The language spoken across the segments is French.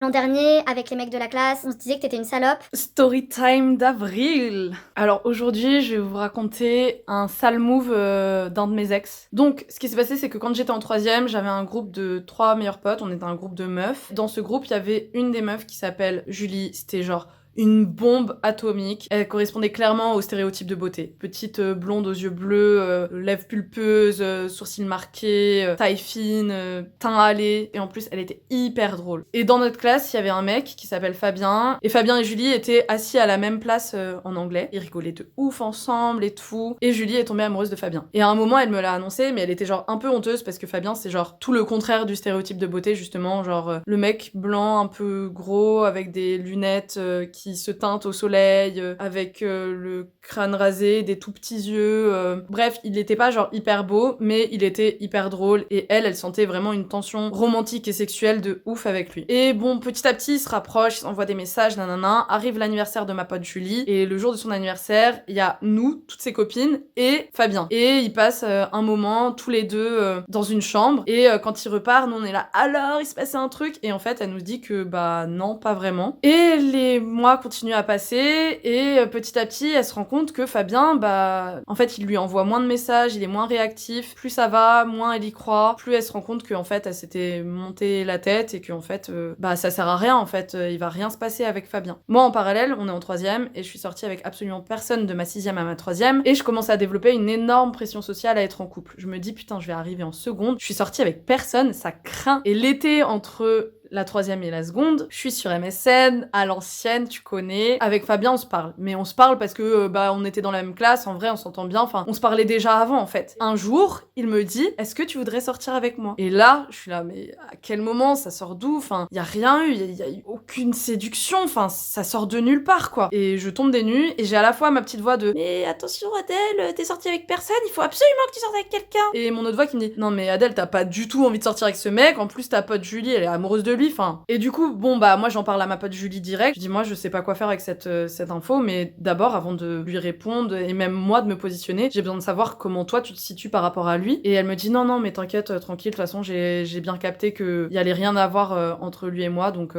L'an dernier, avec les mecs de la classe, on se disait que t'étais une salope. Story time d'avril. Alors aujourd'hui, je vais vous raconter un sale move d'un de mes ex. Donc, ce qui s'est passé, c'est que quand j'étais en troisième, j'avais un groupe de 3 meilleurs potes, on était un groupe de meufs. Dans ce groupe, il y avait une des meufs qui s'appelle Julie, c'était genre une bombe atomique. Elle correspondait clairement au stéréotype de beauté. Petite blonde aux yeux bleus, lèvres pulpeuses, sourcils marqués, taille fine, teint hâlé. Et en plus, elle était hyper drôle. Et dans notre classe, il y avait un mec qui s'appelle Fabien. Et Fabien et Julie étaient assis à la même place en anglais. Ils rigolaient de ouf ensemble et tout. Et Julie est tombée amoureuse de Fabien. Et à un moment, elle me l'a annoncé, mais elle était genre un peu honteuse parce que Fabien, c'est genre tout le contraire du stéréotype de beauté, justement. Genre le mec blanc, un peu gros, avec des lunettes qui se teinte au soleil, avec le crâne rasé, des tout petits yeux. Bref, il était pas genre hyper beau, mais il était hyper drôle. Et elle sentait vraiment une tension romantique et sexuelle de ouf avec lui. Et bon, petit à petit, ils se rapprochent, ils s'envoient des messages, nanana. Arrive l'anniversaire de ma pote Julie, et le jour de son anniversaire, il y a nous, toutes ses copines, et Fabien. Et ils passent un moment, tous les deux, dans une chambre. Et quand ils repartent, nous on est là, alors il se passait un truc. Et en fait, elle nous dit que bah non, pas vraiment. Et les mois continuent à passer, et petit à petit, elle se rend compte que Fabien, bah en fait, il lui envoie moins de messages, il est moins réactif. Plus ça va, moins elle y croit. Plus elle se rend compte qu'en fait, elle s'était montée la tête et qu'en fait, bah ça sert à rien en fait. Il va rien se passer avec Fabien. Moi, en parallèle, on est en troisième et je suis sortie avec absolument personne de ma sixième à ma troisième, et je commence à développer une énorme pression sociale à être en couple. Je me dis putain, je vais arriver en seconde. Je suis sortie avec personne, ça craint. Et l'été entre la troisième et la seconde, je suis sur MSN, à l'ancienne, tu connais. Avec Fabien, on se parle. Mais on se parle parce que, bah, on était dans la même classe, en vrai, on s'entend bien, enfin, on se parlait déjà avant, en fait. Un jour, il me dit, est-ce que tu voudrais sortir avec moi? Et là, je suis là, mais à quel moment? Ça sort d'où? Enfin, y a rien eu, y a eu aucune séduction, enfin, ça sort de nulle part, quoi. Et je tombe des nues, et j'ai à la fois ma petite voix de, mais attention, Adèle, t'es sortie avec personne, il faut absolument que tu sortes avec quelqu'un. Et mon autre voix qui me dit, non, mais Adèle, t'as pas du tout envie de sortir avec ce mec, en plus, ta pote Julie, elle est amoureuse de lui, enfin. Et du coup, bon, bah, moi, j'en parle à ma pote Julie direct. Je dis, moi, je sais pas quoi faire avec cette info, mais d'abord, avant de lui répondre, et même moi de me positionner, j'ai besoin de savoir comment toi, tu te situes par rapport à lui. Et elle me dit, non, non, mais t'inquiète, tranquille, de toute façon, j'ai bien capté qu'il y allait rien avoir entre lui et moi, donc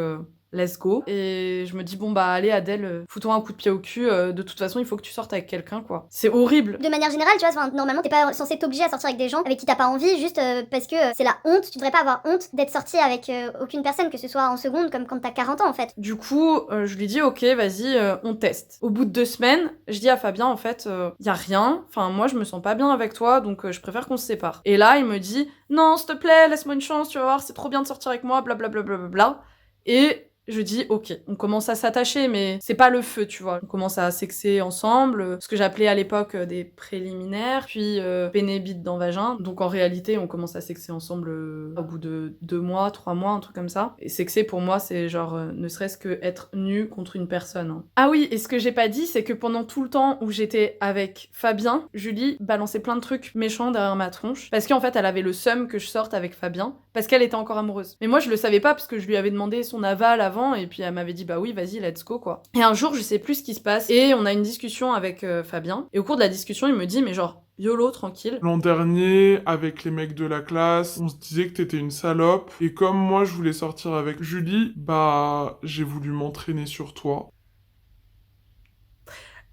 let's go. Et je me dis, bon, bah, allez, Adèle, fous-toi un coup de pied au cul, de toute façon, il faut que tu sortes avec quelqu'un, quoi. C'est horrible. De manière générale, tu vois, normalement, t'es pas censé t'obliger à sortir avec des gens avec qui t'as pas envie, juste parce que c'est la honte. Tu devrais pas avoir honte d'être sorti avec aucune personne, que ce soit en seconde comme quand t'as 40 ans, en fait. Du coup, je lui dis, ok, vas-y, on teste. Au bout de 2 semaines, je dis à Fabien, en fait, y a rien. Enfin, moi, je me sens pas bien avec toi, donc je préfère qu'on se sépare. Et là, il me dit, non, s'il te plaît, laisse-moi une chance, tu vas voir, c'est trop bien de sortir avec moi, blablabla. Bla, bla, bla, bla. Et je dis, ok, on commence à s'attacher, mais c'est pas le feu, tu vois. On commence à sexer ensemble, ce que j'appelais à l'époque des préliminaires, puis pénébite dans vagin. Donc en réalité, on commence à sexer ensemble au bout de 2 mois, 3 mois, un truc comme ça. Et sexer, pour moi, c'est genre, ne serait-ce que être nu contre une personne. Hein. Ah oui, et ce que j'ai pas dit, c'est que pendant tout le temps où j'étais avec Fabien, Julie balançait plein de trucs méchants derrière ma tronche, parce qu'en fait, elle avait le seum que je sorte avec Fabien, parce qu'elle était encore amoureuse. Mais moi, je le savais pas, parce que je lui avais demandé son aval avant, et puis elle m'avait dit bah oui, vas-y, let's go, quoi. Et un jour, je sais plus ce qui se passe, et on a une discussion avec Fabien, et au cours de la discussion, il me dit, mais genre, YOLO, tranquille. L'an dernier, avec les mecs de la classe, on se disait que t'étais une salope, et comme moi je voulais sortir avec Julie, bah j'ai voulu m'entraîner sur toi.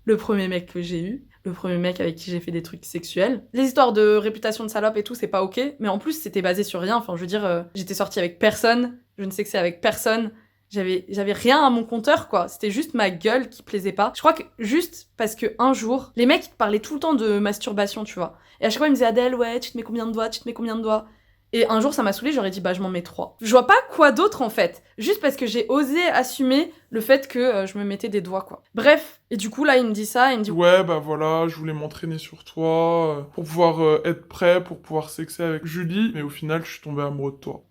Le premier mec que j'ai eu, le premier mec avec qui j'ai fait des trucs sexuels. Les histoires de réputation de salope et tout, c'est pas ok, mais en plus, c'était basé sur rien. Enfin, je veux dire, j'étais sortie avec personne, je ne sexais avec personne, j'avais rien à mon compteur, quoi. C'était juste ma gueule qui plaisait pas. Je crois que juste parce que un jour, les mecs, ils te parlaient tout le temps de masturbation, tu vois. Et à chaque fois, ils me disaient, Adèle, ouais, tu te mets combien de doigts, tu te mets combien de doigts? Et un jour, ça m'a saoulée, j'aurais dit, bah, je m'en mets 3. Je vois pas quoi d'autre, en fait. Juste parce que j'ai osé assumer le fait que je me mettais des doigts, quoi. Bref. Et du coup, là, il me dit ça, il me dit, Ouais, bah voilà, je voulais m'entraîner sur toi, pour pouvoir être prêt, pour pouvoir sexer avec Julie, mais au final, je suis tombé amoureux de toi.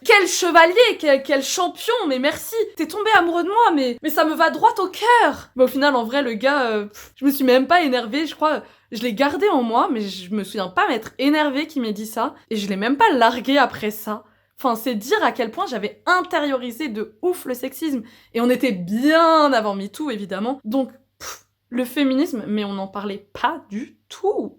quel chevalier, quel champion, mais merci. T'es tombé amoureux de moi, mais ça me va droit au cœur. Mais au final, en vrai, le gars, je me suis même pas énervée, je crois. Je l'ai gardé en moi, mais je me souviens pas m'être énervée qu'il m'ait dit ça. Et je l'ai même pas largué après ça. Enfin, c'est dire à quel point j'avais intériorisé de ouf le sexisme. Et on était bien avant MeToo, évidemment. Donc, le féminisme, mais on n'en parlait pas du tout.